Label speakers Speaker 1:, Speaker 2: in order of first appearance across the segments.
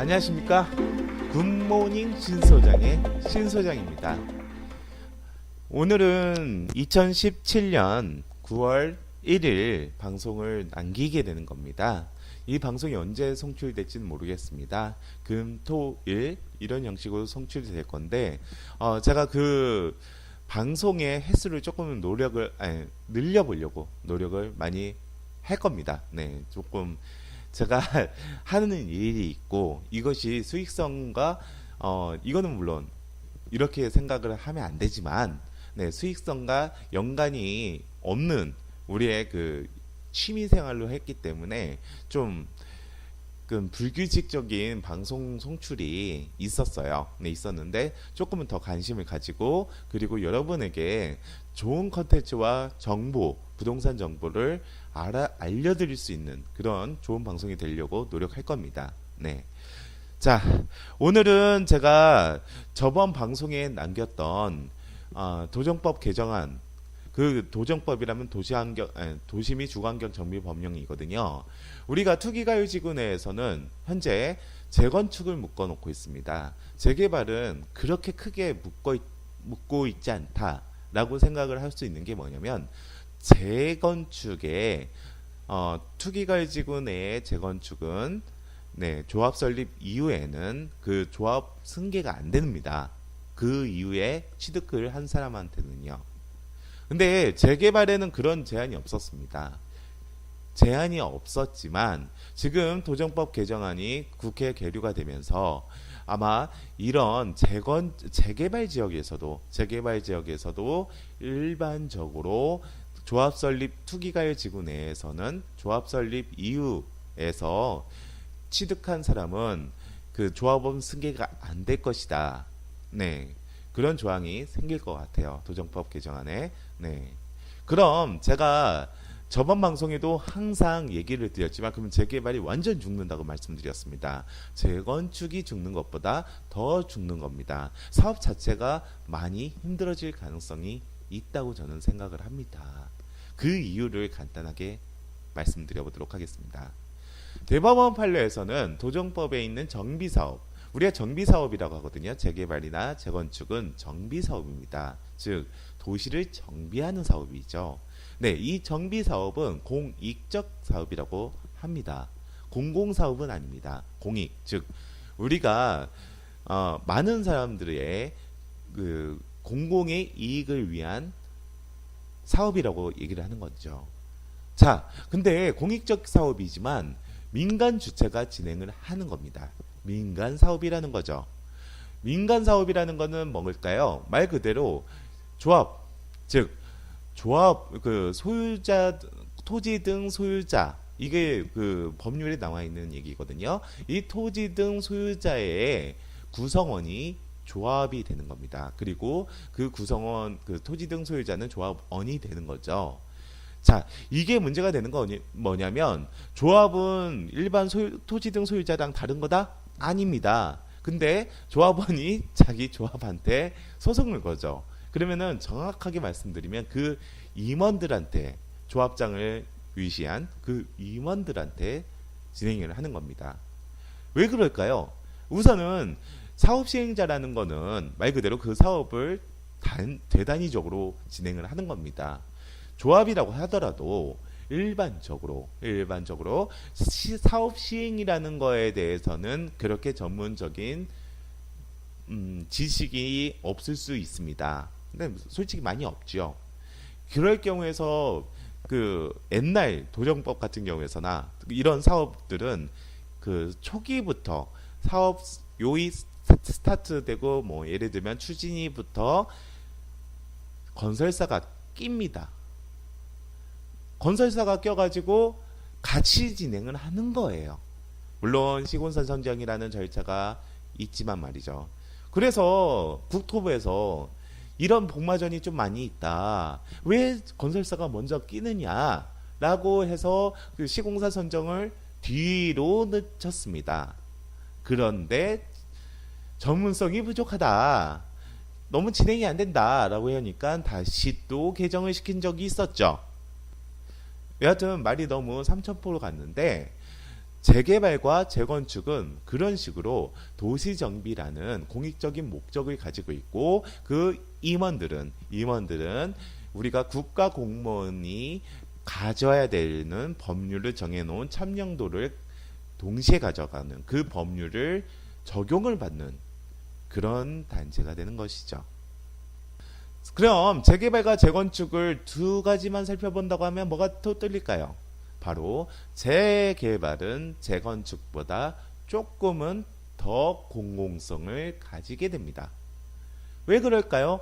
Speaker 1: 안녕하십니까? 굿모닝 신소장의 신소장입니다. 오늘은 2017년 9월 1일 방송을 남기게 되는 겁니다. 이 방송이 언제 송출될지는 모르겠습니다. 금, 토, 일 이런 형식으로 송출이 될 건데 제가 그 방송의 횟수를 조금 늘려보려고 노력을 많이 할 겁니다. 네, 조금 제가 하는 일이 있고 이것이 수익성과 이거는 물론 이렇게 생각을 하면 안 되지만 네, 수익성과 연관이 없는 우리의 그 취미 생활로 했기 때문에 좀 그 불규칙적인 방송 송출이 있었어요. 네, 있었는데 조금은 더 관심을 가지고 그리고 여러분에게 좋은 컨텐츠와 정보, 부동산 정보를 알려드릴 수 있는 그런 좋은 방송이 되려고 노력할 겁니다. 네. 자, 오늘은 제가 저번 방송에 남겼던 도정법 개정안 그 도정법이라면 도시 및 주거환경 정비 법령이거든요. 우리가 투기가율지구 내에서는 현재 재건축을 묶어놓고 있습니다. 재개발은 그렇게 크게 묶고 있지 않다라고 생각을 할 수 있는 게 뭐냐면 재건축에 투기가율지구 내의 재건축은 네, 조합 설립 이후에는 그 조합 승계가 안 됩니다. 그 이후에 취득을 한 사람한테는요. 근데 재개발에는 그런 제한이 없었습니다. 제한이 없었지만 지금 도정법 개정안이 국회에 계류가 되면서 아마 이런 재개발 지역에서도 일반적으로 조합 설립 투기가율 지구 내에서는 조합 설립 이후에서 취득한 사람은 그 조합원 승계가 안 될 것이다. 네. 그런 조항이 생길 것 같아요. 도정법 개정안에. 네. 그럼 제가 저번 방송에도 항상 얘기를 드렸지만 그러면 재개발이 완전 죽는다고 말씀드렸습니다. 재건축이 죽는 것보다 더 죽는 겁니다. 사업 자체가 많이 힘들어질 가능성이 있다고 저는 생각을 합니다. 그 이유를 간단하게 말씀드려 보도록 하겠습니다. 대법원 판례에서는 도정법에 있는 정비사업 우리가 정비사업이라고 하거든요. 재개발이나 재건축은 정비사업입니다. 즉 도시를 정비하는 사업이죠. 네, 이 정비사업은 공익적 사업이라고 합니다. 공공사업은 아닙니다. 공익, 즉 우리가 많은 사람들의 그 공공의 이익을 위한 사업이라고 얘기를 하는 거죠. 자, 근데 공익적 사업이지만 민간 주체가 진행을 하는 겁니다. 민간 사업이라는 거죠. 민간 사업이라는 거는 뭘까요? 말 그대로 조합, 즉 조합 그 소유자 토지 등 소유자 이게 그 법률에 나와 있는 얘기거든요. 이 토지 등 소유자의 구성원이 조합이 되는 겁니다. 그리고 그 구성원 그 토지 등 소유자는 조합원이 되는 거죠. 자, 이게 문제가 되는 건 뭐냐면 조합은 일반 토지 등 소유자랑 다른 거다? 아닙니다. 근데 조합원이 자기 조합한테 소송을 거죠. 그러면은 정확하게 말씀드리면 그 임원들한테 조합장을 위시한 그 임원들한테 진행을 하는 겁니다. 왜 그럴까요? 우선은 사업 시행자라는 거는 말 그대로 그 사업을 대단위적으로 진행을 하는 겁니다. 조합이라고 하더라도 일반적으로 사업 시행이라는 거에 대해서는 그렇게 전문적인 지식이 없을 수 있습니다. 근데 솔직히 많이 없죠. 그럴 경우에서 그 옛날 도정법 같은 경우에서나 이런 사업들은 그 초기부터 사업 요이 스타트되고 뭐 예를 들면 추진위부터 건설사가 낍니다. 건설사가 껴가지고 같이 진행을 하는 거예요. 물론 시공사 선정이라는 절차가 있지만 말이죠. 그래서 국토부에서 이런 복마전이 좀 많이 있다. 왜 건설사가 먼저 끼느냐? 라고 해서 그 시공사 선정을 뒤로 늦췄습니다. 그런데 전문성이 부족하다. 너무 진행이 안 된다. 라고 하니까 다시 또 개정을 시킨 적이 있었죠. 여하튼 말이 너무 삼천포로 갔는데 재개발과 재건축은 그런 식으로 도시정비라는 공익적인 목적을 가지고 있고 그 임원들은 우리가 국가 공무원이 가져야 되는 법률을 정해놓은 참여도를 동시에 가져가는 그 법률을 적용을 받는 그런 단체가 되는 것이죠. 그럼 재개발과 재건축을 두 가지만 살펴본다고 하면 뭐가 더 뜰릴까요? 바로 재개발은 재건축보다 조금은 더 공공성을 가지게 됩니다. 왜 그럴까요?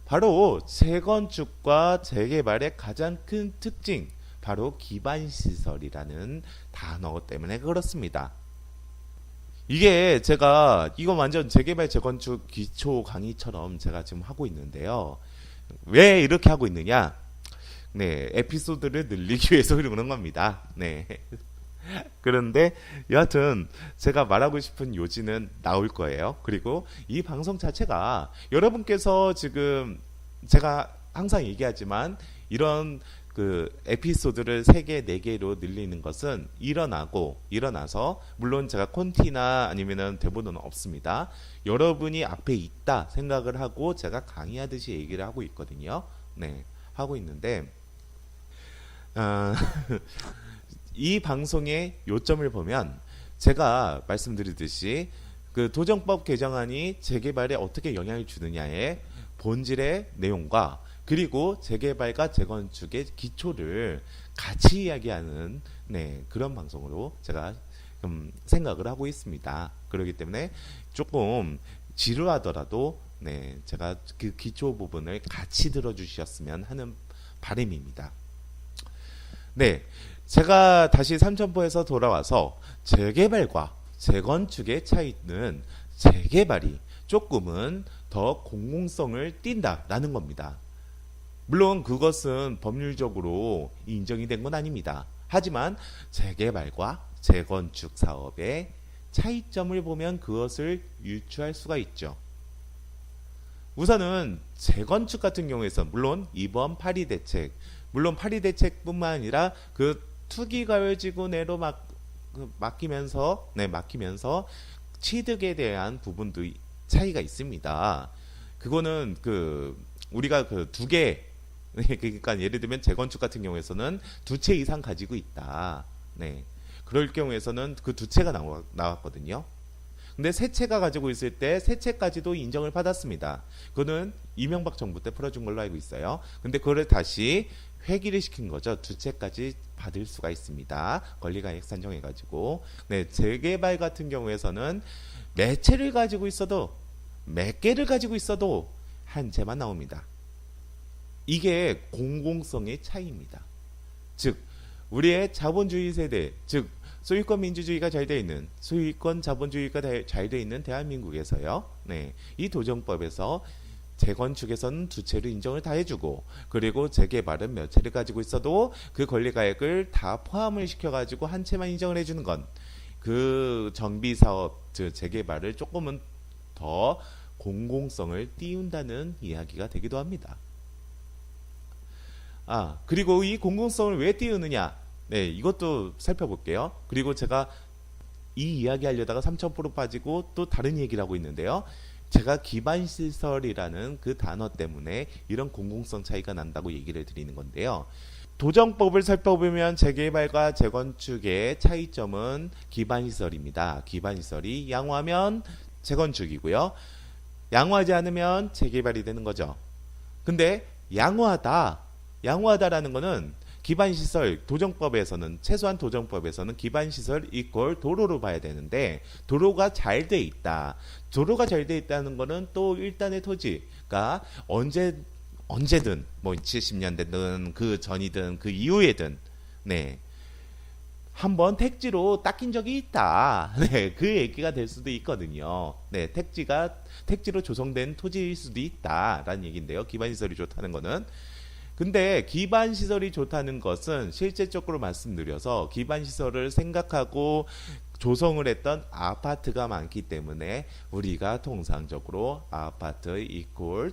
Speaker 1: 바로 재건축과 재개발의 가장 큰 특징, 바로 기반시설이라는 단어 때문에 그렇습니다. 이게 제가 이거 완전 재개발 재건축 기초 강의처럼 제가 지금 하고 있는데요. 왜 이렇게 하고 있느냐? 네, 에피소드를 늘리기 위해서 그러는 겁니다. 네. 그런데 여하튼 제가 말하고 싶은 요지는 나올 거예요. 그리고 이 방송 자체가 여러분께서 지금 제가 항상 얘기하지만 이런 그 에피소드를 3개, 4개로 늘리는 것은 일어나서 물론 제가 콘티나 아니면은 대본은 없습니다. 여러분이 앞에 있다 생각을 하고 제가 강의하듯이 얘기를 하고 있거든요. 네, 하고 있는데 이 방송의 요점을 보면 제가 말씀드리듯이 그 도정법 개정안이 재개발에 어떻게 영향을 주느냐의 본질의 내용과 그리고 재개발과 재건축의 기초를 같이 이야기하는 그런 방송으로 제가 생각을 하고 있습니다. 그렇기 때문에 조금 지루하더라도 제가 그 기초 부분을 같이 들어주셨으면 하는 바람입니다. 네, 제가 다시 삼천포에서 돌아와서 재개발과 재건축의 차이는 재개발이 조금은 더 공공성을 띈다라는 겁니다. 물론 그것은 법률적으로 인정이 된 건 아닙니다. 하지만 재개발과 재건축 사업의 차이점을 보면 그것을 유추할 수가 있죠. 우선은 재건축 같은 경우에서 물론 이번 파리 대책, 물론 파리 대책뿐만 아니라 그 투기과열지구 내로 맡기면서 취득에 대한 부분도 차이가 있습니다. 그거는 우리가 두 개, 그러니까 예를 들면 재건축 같은 경우에서는 2채 이상 가지고 있다. 그럴 경우에서는 그 2채가 나왔거든요. 근데 3채가 가지고 있을 때 3채까지도 인정을 받았습니다. 그거는 이명박 정부 때 풀어준 걸로 알고 있어요. 근데 그거를 다시 회기를 시킨 거죠. 2채까지 받을 수가 있습니다. 권리가액 산정해가지고. 재개발 같은 경우에서는 몇 채를 가지고 있어도 몇 개를 가지고 있어도 한 채만 나옵니다. 이게 공공성의 차이입니다. 즉 우리의 자본주의 세대, 즉 소유권 민주주의가 잘 되어 있는, 소유권 자본주의가 잘 되어 있는 대한민국에서요. 이 도정법에서 재건축에서는 2채를 인정을 다 해주고, 그리고 재개발은 몇 채를 가지고 있어도 그 권리가액을 다 포함을 시켜가지고 한 채만 인정을 해주는 건 그 정비사업, 즉 재개발을 조금은 더 공공성을 띄운다는 이야기가 되기도 합니다. 그리고 이 공공성을 왜 띄우느냐? 이것도 살펴볼게요. 그리고 제가 이 이야기 하려다가 3000% 빠지고 또 다른 얘기를 하고 있는데요. 제가 기반시설이라는 그 단어 때문에 이런 공공성 차이가 난다고 얘기를 드리는 건데요. 도정법을 살펴보면 재개발과 재건축의 차이점은 기반시설입니다. 기반시설이 양호하면 재건축이고요. 양호하지 않으면 재개발이 되는 거죠. 근데 양호하다라는 거는 기반시설, 도정법에서는, 최소한 도정법에서는 기반시설 이퀄 도로로 봐야 되는데, 도로가 잘 돼 있다. 도로가 잘 돼 있다는 거는 또 일단의 토지가 언제든, 뭐 70년대든 그 전이든 그 이후에든, 한번 택지로 닦인 적이 있다. 그 얘기가 될 수도 있거든요. 택지로 조성된 토지일 수도 있다라는 얘기인데요. 기반시설이 좋다는 거는. 근데 기반시설이 좋다는 것은 실제적으로 말씀드려서 기반시설을 생각하고 조성을 했던 아파트가 많기 때문에 우리가 통상적으로 아파트 이퀄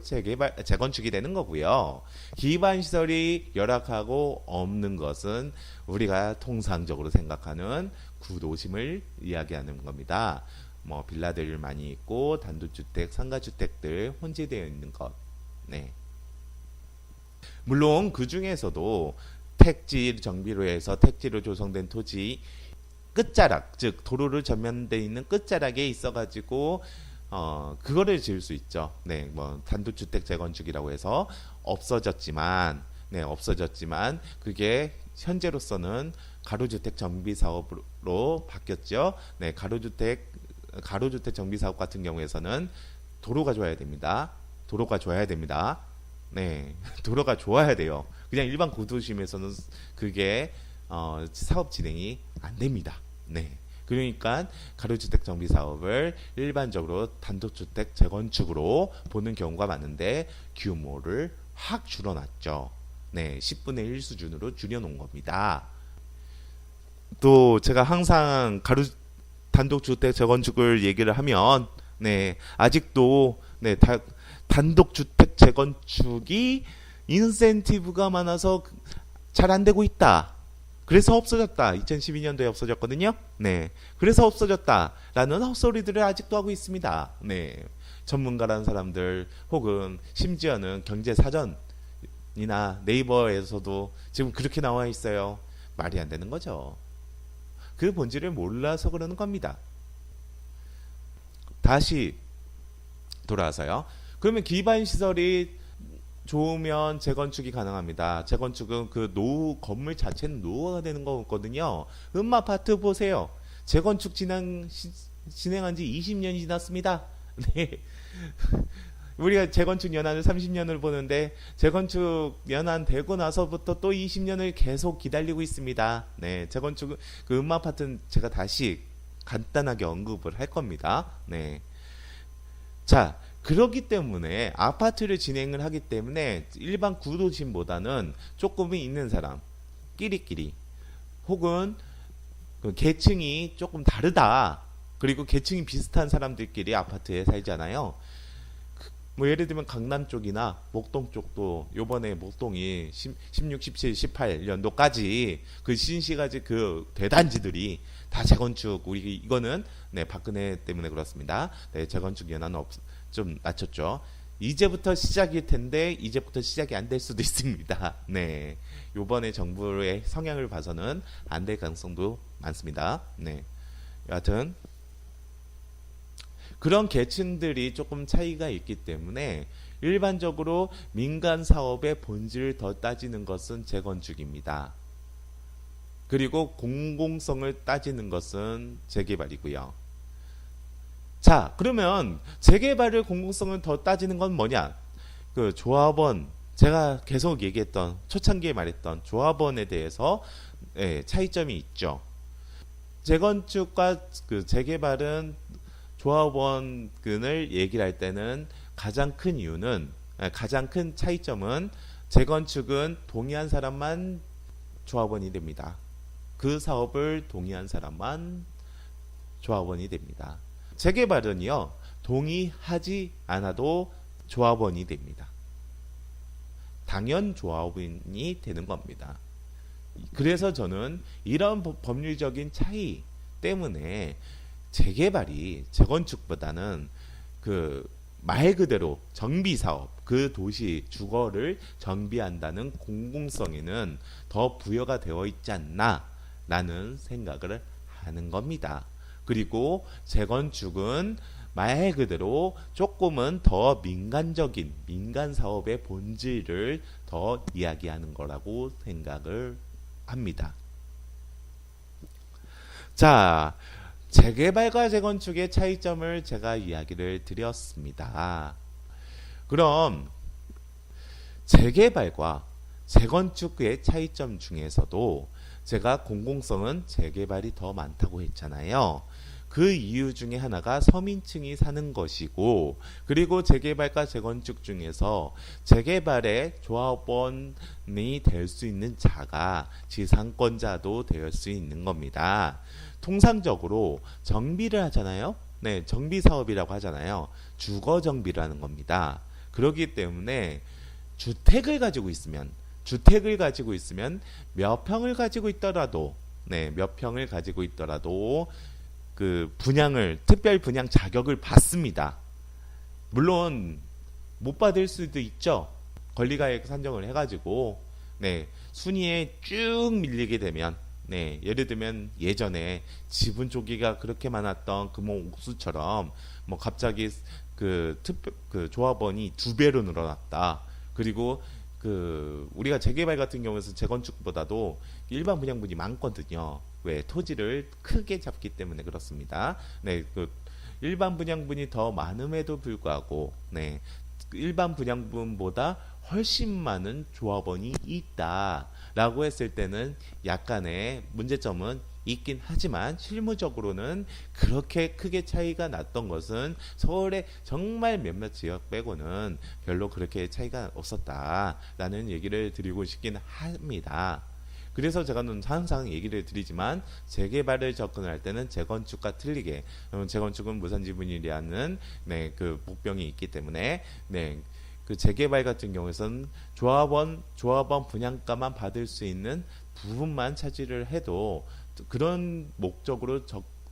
Speaker 1: 재건축이 되는 거고요. 기반 시설이 열악하고 없는 것은 우리가 통상적으로 생각하는 구도심을 이야기하는 겁니다. 뭐 빌라들 많이 있고 단독주택, 상가주택들 혼재되어 있는 것. 네. 물론 그 중에서도 택지 정비로 해서 택지로 조성된 토지 끝자락, 즉 도로를 전면돼 있는 끝자락에 있어가지고 그거를 지을 수 있죠. 네, 뭐 단독주택 재건축이라고 해서 없어졌지만, 네, 없어졌지만 그게 현재로서는 가로주택 정비 사업으로 바뀌었죠. 네, 가로주택 정비 사업 같은 경우에서는 도로가 좋아야 됩니다. 도로가 좋아야 됩니다. 네, 도로가 좋아야 돼요. 그냥 일반 구도심에서는 그게 사업 진행이 안 됩니다. 네, 그러니까 가로주택 정비 사업을 일반적으로 단독주택 재건축으로 보는 경우가 많은데 규모를 확 줄여놨죠. 네, 10분의 1 수준으로 줄여놓은 겁니다. 또 제가 항상 단독주택 재건축을 얘기를 하면 네, 아직도 네, 단독주택 재건축이 인센티브가 많아서 잘 안 되고 있다. 그래서 없어졌다. 2012년도에 없어졌거든요. 네, 그래서 없어졌다라는 헛소리들을 아직도 하고 있습니다. 네, 전문가라는 사람들 혹은 심지어는 경제사전이나 네이버에서도 지금 그렇게 나와 있어요. 말이 안 되는 거죠. 그 본질을 몰라서 그러는 겁니다. 다시 돌아와서요. 그러면 기반 시설이 좋으면 재건축이 가능합니다. 재건축은 그 건물 자체는 노후가 되는 거거든요. 음마아파트 보세요. 재건축 진행한 지 20년이 지났습니다. 네. 우리가 재건축 연한을 30년을 보는데 재건축 연한 되고 나서부터 또 20년을 계속 기다리고 있습니다. 네, 재건축 그 음마아파트는 제가 다시 간단하게 언급을 할 겁니다. 네. 자, 그렇기 때문에 아파트를 진행을 하기 때문에 일반 구도심보다는 조금은 있는 사람 끼리끼리 혹은 그 계층이 조금 다르다. 그리고 계층이 비슷한 사람들끼리 아파트에 살잖아요. 뭐 예를 들면 강남 쪽이나 목동 쪽도 요번에 목동이 16, 17, 18년도까지 그 신시가지 그 대단지들이 다 재건축 우리 이거는 네, 박근혜 때문에 그렇습니다. 네, 재건축 연한은 좀 낮췄죠. 이제부터 시작일 텐데 이제부터 시작이 안 될 수도 있습니다. 네, 요번에 정부의 성향을 봐서는 안 될 가능성도 많습니다. 네, 여하튼 그런 계층들이 조금 차이가 있기 때문에 일반적으로 민간 사업의 본질을 더 따지는 것은 재건축입니다. 그리고 공공성을 따지는 것은 재개발이고요. 자, 그러면 재개발을 공공성을 더 따지는 건 뭐냐? 그 조합원, 제가 계속 얘기했던 초창기에 말했던 조합원에 대해서 차이점이 있죠. 재건축과 그 재개발은 조합원을 얘기를 할 때는 가장 큰 이유는 가장 큰 차이점은 재건축은 동의한 사람만 조합원이 됩니다. 그 사업을 동의한 사람만 조합원이 됩니다. 재개발은요, 동의하지 않아도 조합원이 됩니다. 당연 조합원이 되는 겁니다. 그래서 저는 이런 법률적인 차이 때문에 재개발이 재건축보다는 그 말 그대로 정비 사업, 그 도시 주거를 정비한다는 공공성에는 더 부여가 되어 있지 않나라는 생각을 하는 겁니다. 그리고 재건축은 말 그대로 조금은 더 민간적인 민간 사업의 본질을 더 이야기하는 거라고 생각을 합니다. 자, 재개발과 재건축의 차이점을 제가 이야기를 드렸습니다. 그럼 재개발과 재건축의 차이점 중에서도 제가 공공성은 재개발이 더 많다고 했잖아요. 그 이유 중에 하나가 서민층이 사는 것이고, 그리고 재개발과 재건축 중에서 재개발의 조합원이 될 수 있는 자가 지상권자도 될 수 있는 겁니다. 통상적으로 정비를 하잖아요. 네, 정비 사업이라고 하잖아요. 주거 정비라는 겁니다. 그렇기 때문에 주택을 가지고 있으면 몇 평을 가지고 있더라도, 네, 몇 평을 가지고 있더라도 그 특별 분양 자격을 받습니다. 물론 못 받을 수도 있죠. 권리가액 산정을 해가지고, 네, 순위에 쭉 밀리게 되면, 네, 예를 들면 예전에 지분 조기가 그렇게 많았던 금호옥수처럼 뭐 갑자기 그 조합원이 2배로 늘어났다. 그리고 우리가 재개발 같은 경우에서 재건축보다도 일반 분양분이 많거든요. 왜? 토지를 크게 잡기 때문에 그렇습니다. 네, 일반 분양분이 더 많음에도 불구하고, 네, 일반 분양분보다 훨씬 많은 조합원이 있다라고 했을 때는 약간의 문제점은 있긴 하지만, 실무적으로는 그렇게 크게 차이가 났던 것은 서울의 정말 몇몇 지역 빼고는 별로 그렇게 차이가 없었다라는 얘기를 드리고 싶긴 합니다. 그래서 제가 항상 얘기를 드리지만, 재개발을 접근할 때는 재건축과 틀리게, 재건축은 무산지분이라는, 네, 그 복병이 있기 때문에, 네, 그 재개발 같은 경우에는 조합원 분양가만 받을 수 있는 부분만 차지를 해도, 그런 목적으로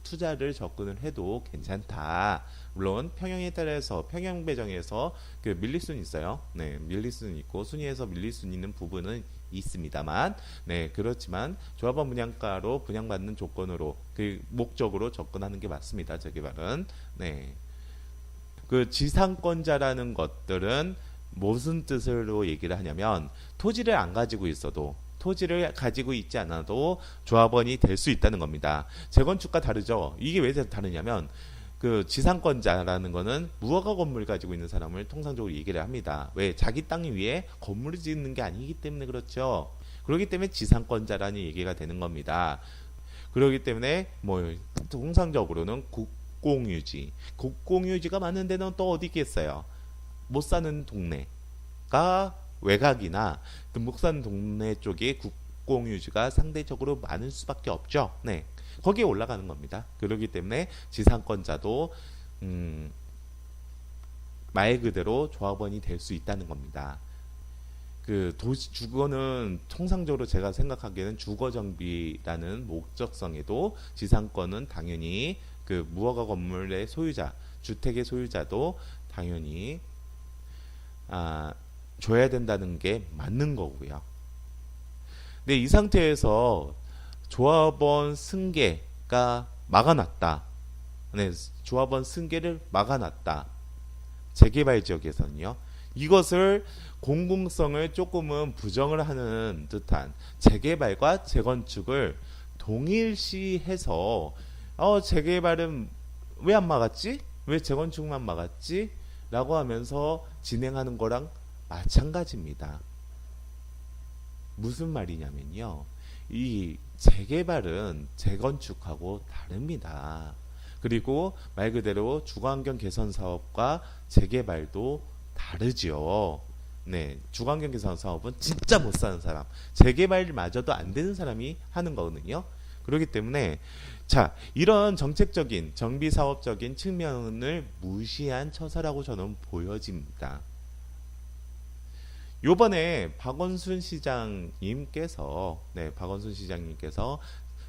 Speaker 1: 투자를 접근을 해도 괜찮다. 물론 평형에 따라서 평형 배정에서 그 밀릴 수는 있어요. 네, 밀릴 수는 있고 순위에서 밀릴 수 있는 부분은 있습니다만, 네, 그렇지만 조합원 분양가로 분양받는 조건으로 그 목적으로 접근하는 게 맞습니다. 재개발은. 네. 그 지상권자라는 것들은 무슨 뜻으로 얘기를 하냐면, 토지를 안 가지고 있어도, 토지를 가지고 있지 않아도 조합원이 될 수 있다는 겁니다. 재건축과 다르죠. 이게 왜 다르냐면, 그 지상권자라는 거는 무허가 건물 가지고 있는 사람을 통상적으로 얘기를 합니다. 왜? 자기 땅 위에 건물을 짓는 게 아니기 때문에 그렇죠. 그렇기 때문에 지상권자라는 얘기가 되는 겁니다. 그렇기 때문에 뭐 통상적으로는 국공유지가 많은 데는 또 어디 있겠어요? 못 사는 동네가 외곽이나 못 사는 동네 쪽에 국공유지가 상대적으로 많을 수밖에 없죠. 네, 거기에 올라가는 겁니다. 그렇기 때문에 지상권자도 말 그대로 조합원이 될 수 있다는 겁니다. 주거는 통상적으로 제가 생각하기에는 주거정비라는 목적성에도 지상권은 당연히 그 무허가 건물의 소유자, 주택의 소유자도 당연히 줘야 된다는 게 맞는 거고요. 근데 이 상태에서 조합원 승계가 막아놨다. 네, 조합원 승계를 막아놨다. 재개발 지역에서는요. 이것을 공공성을 조금은 부정을 하는 듯한, 재개발과 재건축을 동일시해서 재개발은 왜 안 막았지? 왜 재건축만 막았지? 라고 하면서 진행하는 거랑 마찬가지입니다. 무슨 말이냐면요. 이 재개발은 재건축하고 다릅니다. 그리고 말 그대로 주거환경 개선 사업과 재개발도 다르죠. 네, 주거환경 개선 사업은 진짜 못 사는 사람, 재개발마저도 안 되는 사람이 하는 거거든요. 그렇기 때문에 이런 정책적인 정비 사업적인 측면을 무시한 처사라고 저는 보여집니다. 요번에 박원순 시장님께서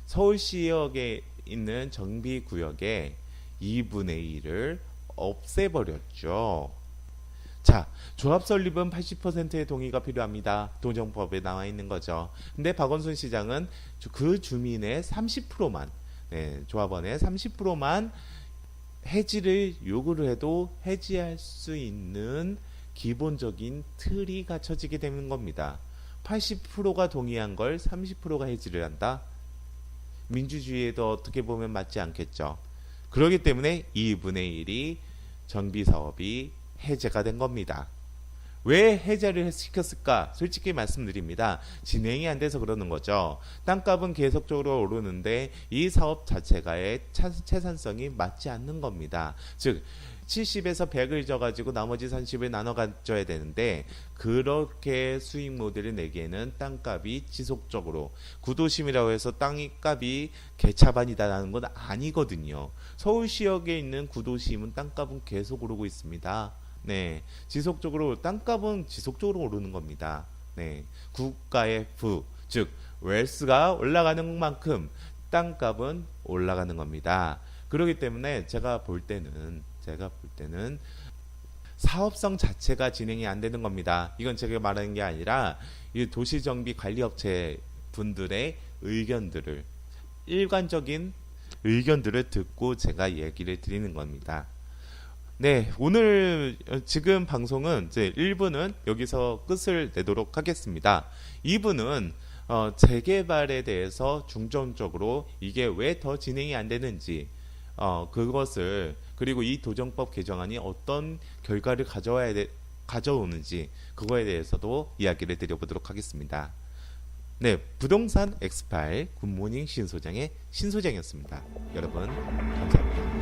Speaker 1: 서울시역에 있는 정비구역의 2분의 1을 없애버렸죠. 조합 설립은 80%의 동의가 필요합니다. 도정법에 나와 있는 거죠. 근데 박원순 시장은 그 주민의 30%만, 조합원의 30%만 해지를 요구를 해도 해지할 수 있는 기본적인 틀이 갖춰지게 되는 겁니다. 80%가 동의한 걸 30%가 해지를 한다? 민주주의에도 어떻게 보면 맞지 않겠죠. 그렇기 때문에 2분의 1이 정비사업이 해제가 된 겁니다. 왜 해제를 시켰을까? 솔직히 말씀드립니다. 진행이 안 돼서 그러는 거죠. 땅값은 계속적으로 오르는데 이 사업 자체가의 채산성이 맞지 않는 겁니다. 즉 70에서 100을 져가지고 나머지 30을 나눠 가져야 되는데 그렇게 수익 모델을 내기에는 땅값이 지속적으로 구도심이라고 해서 땅값이 개차반이다라는 건 아니거든요. 서울시역에 있는 구도심은 땅값은 계속 오르고 있습니다. 네, 지속적으로 땅값은 지속적으로 오르는 겁니다. 네, 국가의 부, 즉 웰스가 올라가는 만큼 땅값은 올라가는 겁니다. 그렇기 때문에 제가 볼 때는 사업성 자체가 진행이 안 되는 겁니다. 이건 제가 말하는 게 아니라 이 도시정비관리업체 분들의 의견들을 일관적인 의견들을 듣고 제가 얘기를 드리는 겁니다. 네, 오늘 지금 방송은 이제 1부는 여기서 끝을 내도록 하겠습니다. 2부는 재개발에 대해서 중점적으로 이게 왜 더 진행이 안 되는지 그것을 그리고 이 도정법 개정안이 어떤 결과를 가져오는지 그거에 대해서도 이야기를 드려보도록 하겠습니다. 네, 부동산 엑스파일 굿모닝 신소장의 신소장이었습니다. 여러분 감사합니다.